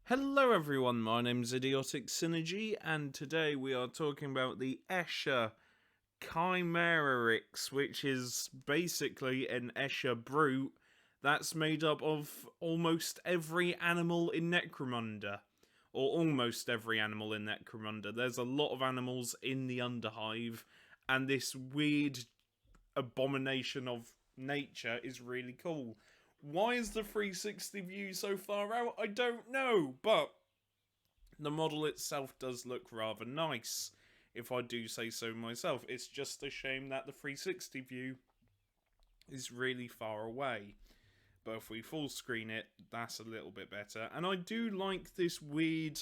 Hello everyone, my name's Idiotic Synergy, and today we are talking about the Escher Chimerarix, which is basically an Escher brute that's made up of almost every animal in Necromunda. Or almost every animal in Necromunda. There's a lot of animals in the Underhive, and this weird abomination of nature is really cool. Why is the 360 view so far out? I don't know, but the model itself does look rather nice, if I do say so myself. It's just a shame that the 360 view is really far away. But if we full screen it, that's a little bit better. And I do like this weird,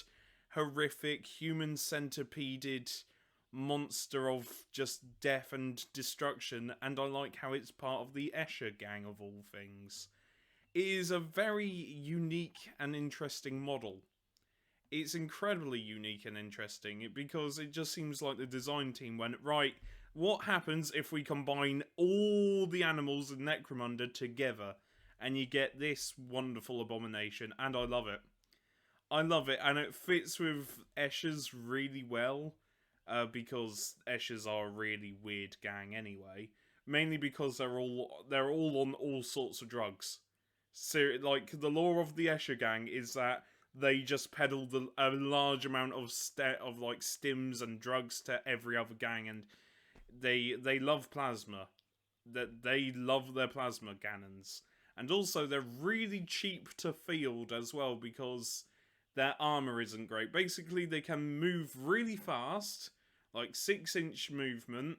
horrific, human centipeded monster of just death and destruction, and I like how it's part of the Escher gang of all things. It is a very unique and interesting model. It's incredibly unique and interesting because it just seems like the design team went, right, what happens if we combine all the animals in Necromunda together and you get this wonderful abomination, and I love it. I love it, and it fits with Escher's really well, because Eschers are a really weird gang anyway. Mainly because they're all on all sorts of drugs. So, like, the lore of the Escher gang is that they just peddle a large amount of like stims and drugs to every other gang, and they love plasma. That they love their plasma cannons, and also they're really cheap to field as well because their armor isn't great. Basically, they can move really fast, like 6-inch movement.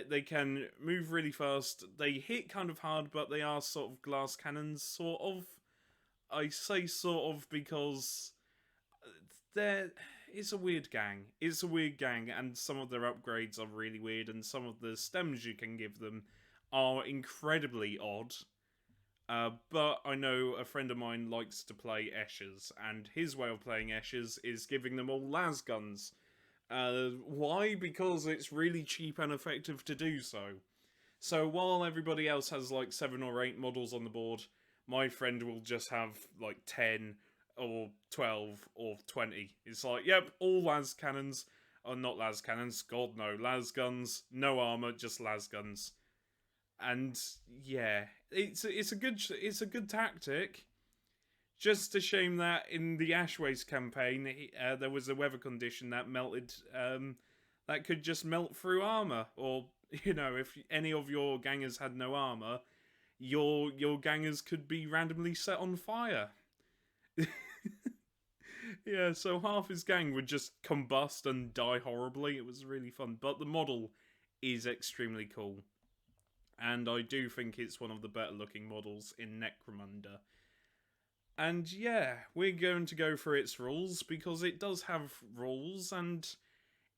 They can move really fast. They hit kind of hard, but they are sort of glass cannons, sort of. I say sort of because they're it's a weird gang. It's a weird gang, and some of their upgrades are really weird, and some of the stems you can give them are incredibly odd. But I know a friend of mine likes to play Eschers, and his way of playing Eschers is giving them all las guns. Why? Because it's really cheap and effective to do so. So while everybody else has like 7 or 8 models on the board, my friend will just have like 10 or 12 or 20. It's like, yep, all las cannons. Or not las cannons, god no, las guns, no armor, just las guns. And yeah, it's a good tactic. Just a shame that in the Ashways campaign, there was a weather condition that melted, that could just melt through armor. Or, you know, if any of your gangers had no armor, your gangers could be randomly set on fire. Yeah, so half his gang would just combust and die horribly. It was really fun. But the model is extremely cool. And I do think it's one of the better looking models in Necromunda. And yeah, we're going to go for its rules because it does have rules and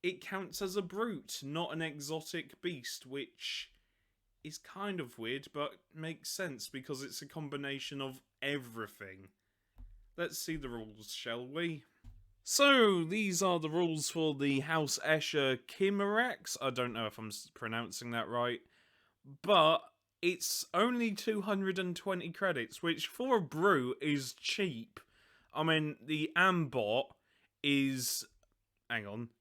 it counts as a brute, not an exotic beast, which is kind of weird but makes sense because it's a combination of everything. Let's see the rules, shall we? So, these are the rules for the House Escher Khimerix. I don't know if I'm pronouncing that right, but it's only 220 credits, which for a brute is cheap. I mean, the Ambot is,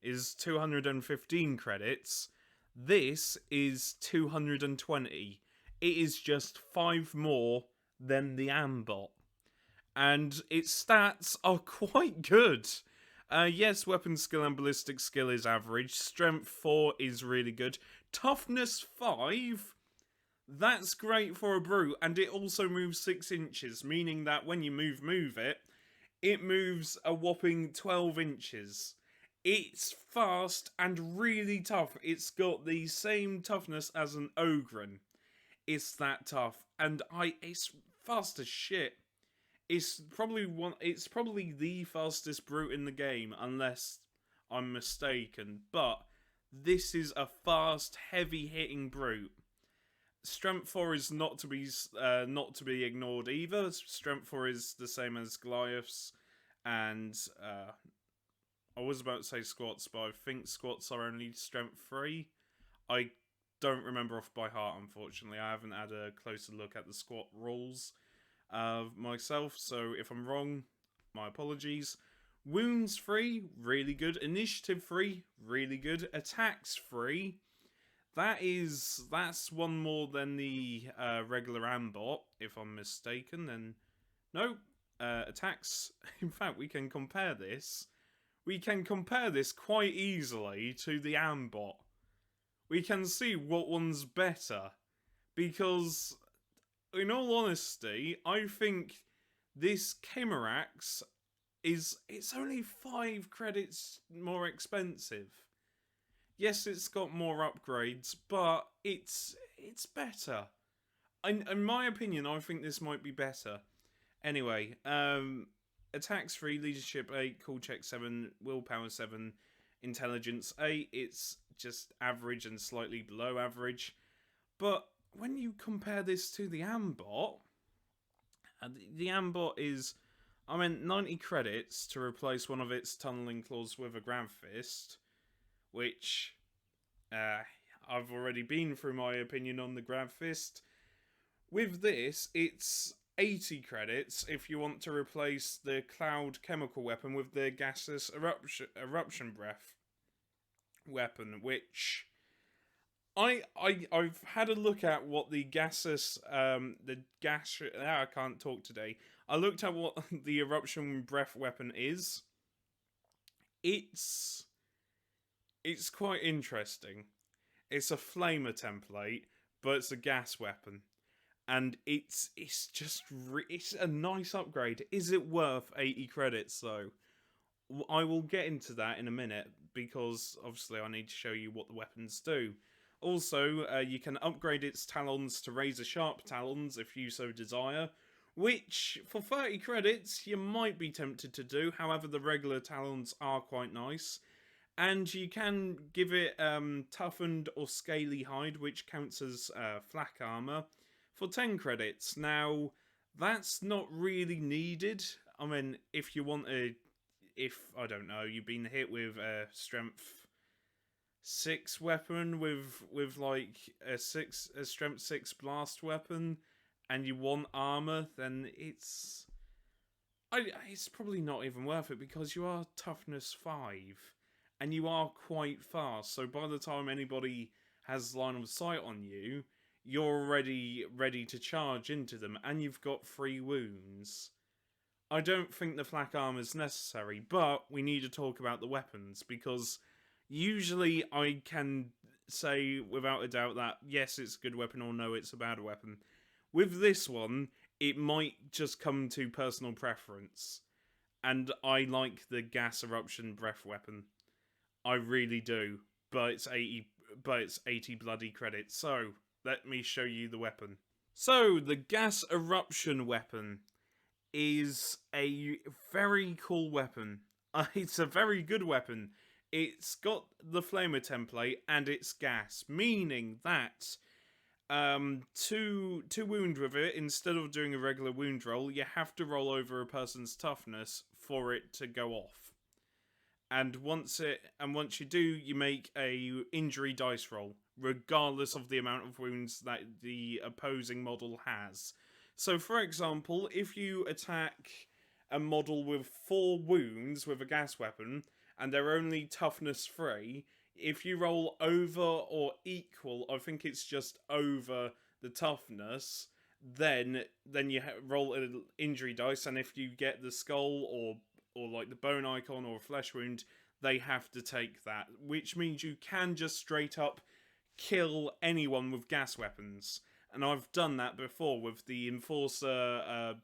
is 215 credits. This is 220. It is just 5 more than the Ambot. And its stats are quite good. Yes, weapon skill and ballistic skill is average. Strength 4 is really good. Toughness 5? That's great for a brute, and it also moves 6 inches, meaning that when you move it, it moves a whopping 12 inches. It's fast and really tough. It's got the same toughness as an Ogren. It's that tough, and it's fast as shit. It's probably the fastest brute in the game, unless I'm mistaken. But this is a fast, heavy-hitting brute. Strength 4 is not to be ignored either. Strength 4 is the same as Goliath's, and I was about to say squats, but I think squats are only strength 3. I don't remember off by heart, unfortunately. I haven't had a closer look at the squat rules myself, so if I'm wrong, My apologies. Wounds free, really good. Initiative free, really good. Attacks free. That's one more than the regular Ambot, if I'm mistaken. Then no, attacks. In fact, we can compare this. We can compare this quite easily to the Ambot. We can see what one's better, because, in all honesty, I think this Khimerix it's only 5 credits more expensive. Yes, it's got more upgrades, but it's better. In my opinion, I think this might be better. Anyway, attacks 3, leadership 8, cool check 7, willpower 7, intelligence 8. It's just average and slightly below average. But when you compare this to the Ambot, the Ambot is, 90 credits to replace one of its tunneling claws with a grab fist, which I've already been through my opinion on the grab fist. With this, it's 80 credits if you want to replace the cloud chemical weapon with the gaseous eruption breath weapon, which I've had a look at what the gaseous I can't talk today. I looked at what the eruption breath weapon is. It's quite interesting. It's a flamer template, but it's a gas weapon, and it's a nice upgrade. Is it worth 80 credits though? I will get into that in a minute, because obviously I need to show you what the weapons do. Also, you can upgrade its talons to razor sharp talons if you so desire, which for 30 credits you might be tempted to do. However, the regular talons are quite nice. And you can give it toughened or scaly hide, which counts as flak armor, for 10 credits. Now, that's not really needed. I mean, if you want I don't know, you've been hit with a strength 6 weapon with like a strength 6 blast weapon, and you want armor, then it's probably not even worth it, because you are toughness 5. And you are quite fast, so by the time anybody has line of sight on you, you're already ready to charge into them, and you've got 3 wounds. I don't think the flak armor is necessary, but we need to talk about the weapons, because usually I can say without a doubt that yes, it's a good weapon, or no, it's a bad weapon. With this one, it might just come to personal preference, and I like the gas eruption breath weapon. I really do, but it's 80 bloody credits. So, let me show you the weapon. So, the gas eruption weapon is a very cool weapon. It's a very good weapon. It's got the flamer template and it's gas, meaning that to wound with it, instead of doing a regular wound roll, you have to roll over a person's toughness for it to go off. And once you do, you make a injury dice roll, regardless of the amount of wounds that the opposing model has. So, for example, if you attack a model with 4 wounds with a gas weapon, and they're only toughness 3, if you roll over or equal, I think it's just over the toughness, then you roll an injury dice, and if you get the skull or like the bone icon or a flesh wound, they have to take that, which means you can just straight up kill anyone with gas weapons. And I've done that before with the Enforcer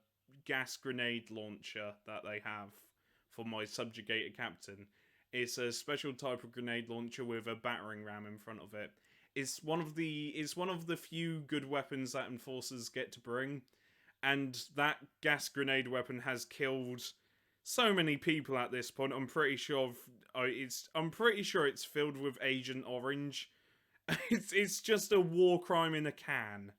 gas grenade launcher that they have for my subjugator captain. It's a special type of grenade launcher with a battering ram in front of it. It's one of the few good weapons that Enforcers get to bring, and that gas grenade weapon has killed so many people at this point. I'm pretty sure it's filled with Agent Orange. It's just a war crime in a can.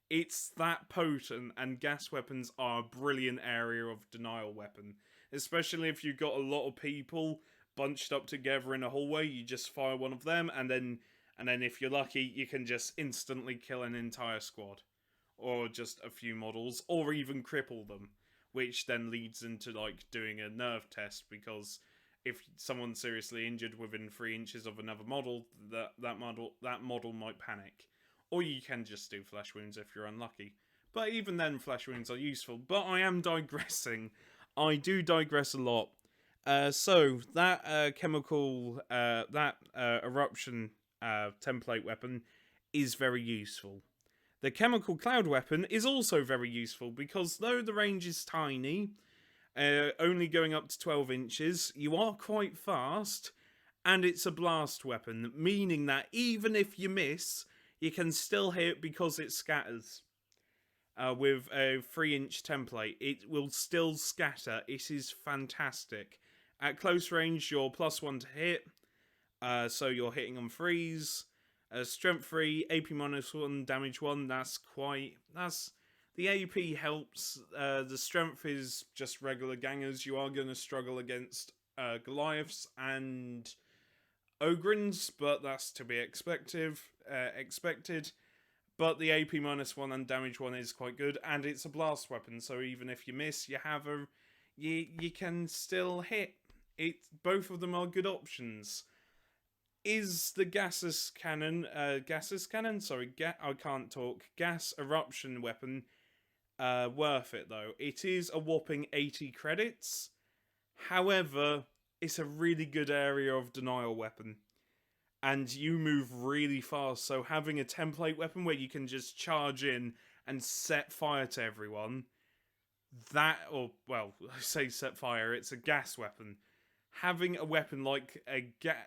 It's that potent, and gas weapons are a brilliant area of denial weapon. Especially if you've got a lot of people bunched up together in a hallway, you just fire one of them, and then if you're lucky, you can just instantly kill an entire squad. Or just a few models, or even cripple them. which then leads into like doing a nerve test, because if someone's seriously injured within 3 inches of another model, that model might panic. Or you can just do flesh wounds if you're unlucky. But even then, flesh wounds are useful. But I am digressing. I do digress a lot. So that chemical, that eruption template weapon is very useful. The chemical cloud weapon is also very useful because though the range is tiny, only going up to 12 inches, you are quite fast, and it's a blast weapon, meaning that even if you miss, you can still hit because it scatters. With a 3-inch template, it will still scatter. It is fantastic. At close range, you're +1 to hit, so you're hitting on 3s. Strength 3, AP -1, damage 1. The AP helps. The strength is just regular gangers. You are going to struggle against Goliaths and Ogrins, but that's to be expected. But the AP -1 and damage 1 is quite good, and it's a blast weapon. So even if you miss, you can still hit. Both of them are good options. Is the gaseous cannon? Sorry, I can't talk. Gas eruption weapon. Worth it though. It is a whopping 80 credits. However, it's a really good area of denial weapon. And you move really fast, so having a template weapon where you can just charge in and set fire to everyone, I say set fire, it's a gas weapon. Having a weapon like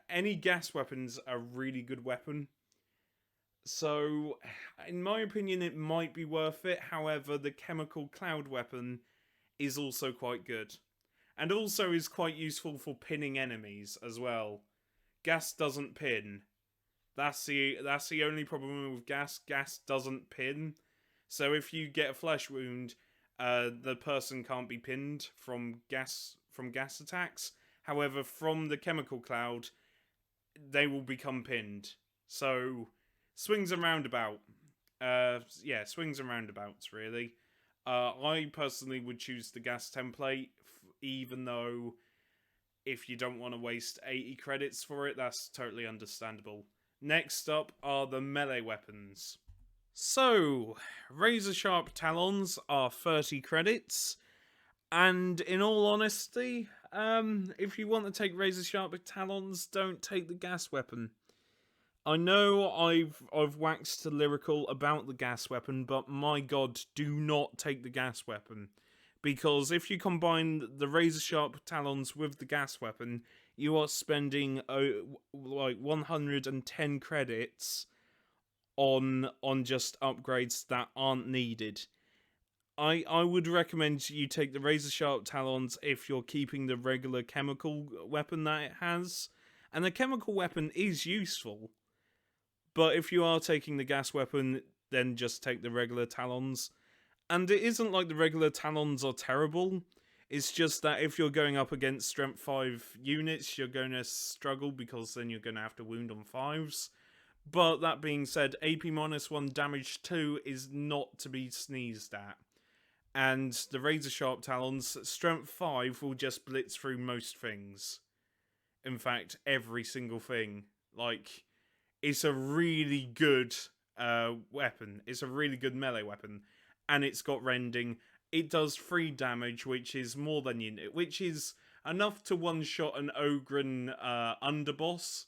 any gas weapon's a really good weapon. So, in my opinion, it might be worth it. However, the chemical cloud weapon is also quite good. And also is quite useful for pinning enemies as well. Gas doesn't pin. That's the only problem with gas. Gas doesn't pin. So if you get a flesh wound, the person can't be pinned from gas attacks. However, from the chemical cloud, they will become pinned. So swings and roundabout. Swings and roundabouts, really. I personally would choose the gas template, even though if you don't want to waste 80 credits for it, that's totally understandable. Next up are the melee weapons. So, razor sharp talons are 30 credits, and in all honesty, if you want to take razor sharp talons, don't take the gas weapon. I know I've waxed lyrical about the gas weapon, but my god, do not take the gas weapon. Because if you combine the razor sharp talons with the gas weapon, you are spending like 110 credits on just upgrades that aren't needed. I would recommend you take the razor sharp talons if you're keeping the regular chemical weapon that it has. And the chemical weapon is useful. But if you are taking the gas weapon, then just take the regular talons. And it isn't like the regular talons are terrible. It's just that if you're going up against strength 5 units, you're going to struggle because then you're going to have to wound on 5s. But that being said, AP -1 damage 2 is not to be sneezed at. And the razor sharp talons, strength 5 will just blitz through most things. In fact, every single thing. Like, it's a really good weapon. It's a really good melee weapon. And it's got rending. It does 3 damage, which is more than you need, which is enough to one-shot an Ogren underboss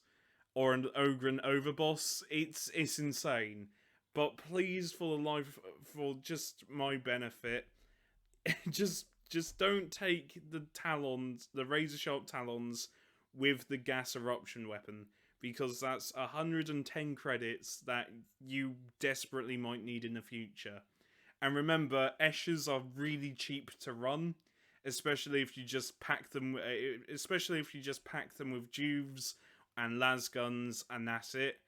or an Ogren overboss. It's insane. But please, for just my benefit, just don't take the talons, the razor sharp talons, with the gas eruption weapon, because that's 110 credits that you desperately might need in the future. And remember, Eschers are really cheap to run, especially if you just pack them. Especially if you just pack them with Juves and lasguns, and that's it.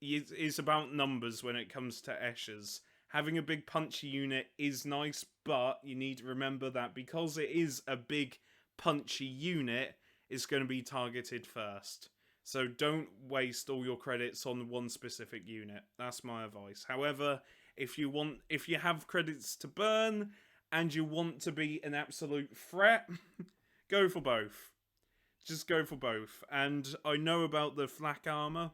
It's about numbers when it comes to Eschers. Having a big punchy unit is nice, but you need to remember that because it is a big punchy unit, it's going to be targeted first. So don't waste all your credits on one specific unit. That's my advice. However, if you have credits to burn and you want to be an absolute threat, go for both. Just go for both. And I know about the flak armor.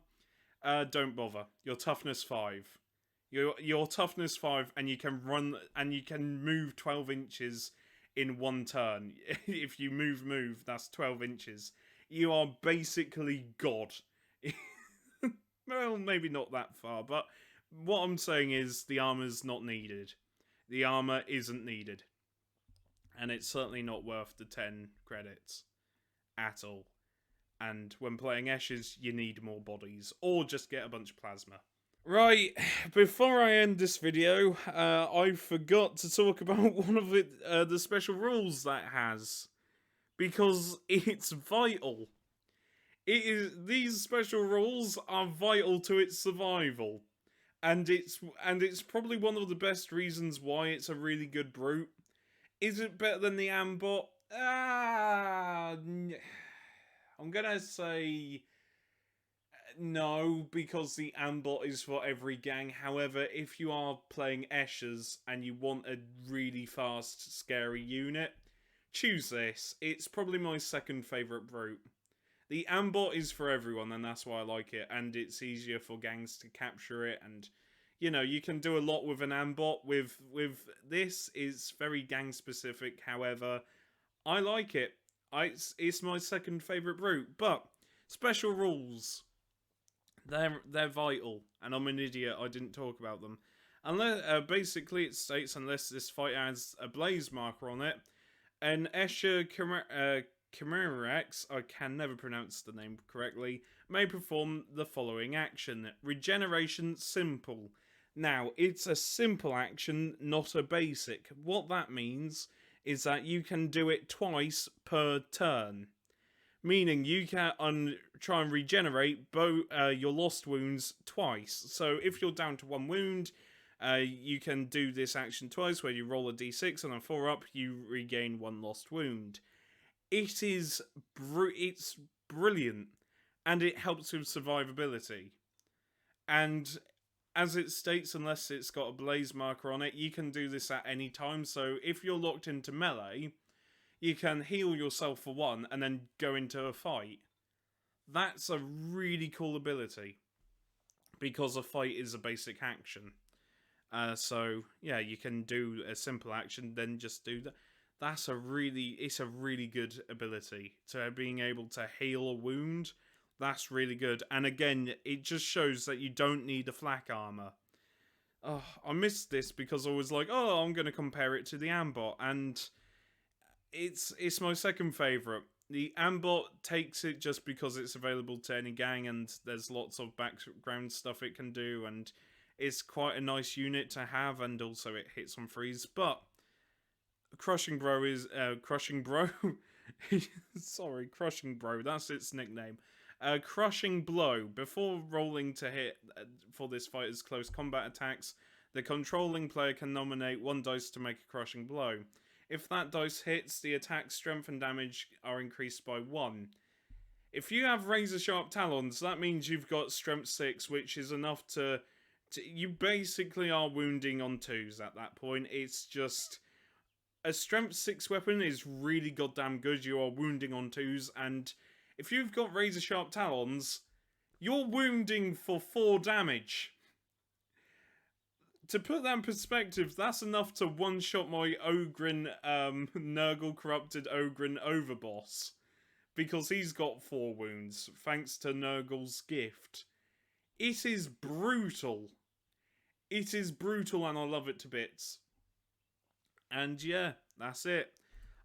Don't bother. Your toughness 5. Your toughness 5, and you can run and you can move 12 inches in one turn. If you move, that's 12 inches. You are basically God. Well, maybe not that far, but what I'm saying is the armor's not needed. The armor isn't needed. And it's certainly not worth the 10 credits at all. And when playing Eschers, you need more bodies, or just get a bunch of plasma. Right, before I end this video, I forgot to talk about one of the special rules that it has, because it's vital. These special rules are vital to its survival, and it's probably one of the best reasons why it's a really good brute. Is it better than the Ambot? I'm gonna say no, because the Ambot is for every gang. However, if you are playing Eschers and you want a really fast, scary unit, choose this. It's probably my second favourite brute. The Ambot is for everyone, and that's why I like it, and it's easier for gangs to capture it, and you know, you can do a lot with an Ambot. With this, it's very gang specific. However, I like it. It's my second favourite brute. But special rules, they're vital, and I'm an idiot. I didn't talk about them. Unless basically it states unless this fight has a blaze marker on it, an Escher Khimerix, I can never pronounce the name correctly, may perform the following action: regeneration simple. Now, it's a simple action, not a basic. What that means is that you can do it twice per turn. Meaning you can try and regenerate your lost wounds twice. So if you're down to 1 wound, you can do this action twice, where you roll a d6 and on a 4-up, you regain 1 lost wound. It's brilliant, and it helps with survivability. And as it states, unless it's got a blaze marker on it, you can do this at any time. So if you're locked into melee, you can heal yourself for 1 and then go into a fight. That's a really cool ability, because a fight is a basic action. So yeah, you can do a simple action, then just do that. It's a really good ability. To being able to heal a wound, that's really good. And again, it just shows that you don't need a flak armor. Oh, I missed this because I was like, oh, I'm going to compare it to the Ambot, and it's my second favourite. The Ambot takes it just because it's available to any gang, and there's lots of background stuff it can do, and it's quite a nice unit to have, and also it hits on freeze. But Crushing Bro is Crushing Bro. Sorry, Crushing Bro. That's its nickname. Crushing Blow. Before rolling to hit for this fighter's close combat attacks, the controlling player can nominate 1 dice to make a Crushing Blow. If that dice hits, the attack strength and damage are increased by 1. If you have razor sharp talons, that means you've got strength 6, which is enough to you basically are wounding on 2s at that point. It's just a strength 6 weapon is really goddamn good. You are wounding on 2s, and if you've got razor sharp talons, you're wounding for 4 damage. To put that in perspective, that's enough to one-shot my Ogren, Nurgle Corrupted Ogren Overboss. Because he's got 4 wounds, thanks to Nurgle's gift. It is brutal. It is brutal, and I love it to bits. And yeah, that's it.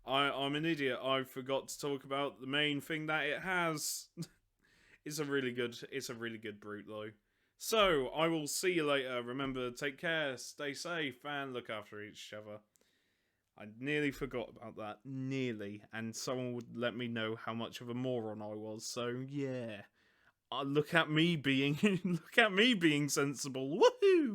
I'm an idiot. I forgot to talk about the main thing that it has. It's a really good brute though. So, I will see you later. Remember, take care, stay safe, and look after each other. I nearly forgot about that. Nearly. And someone would let me know how much of a moron I was. So, yeah. Look at me being sensible. Woohoo!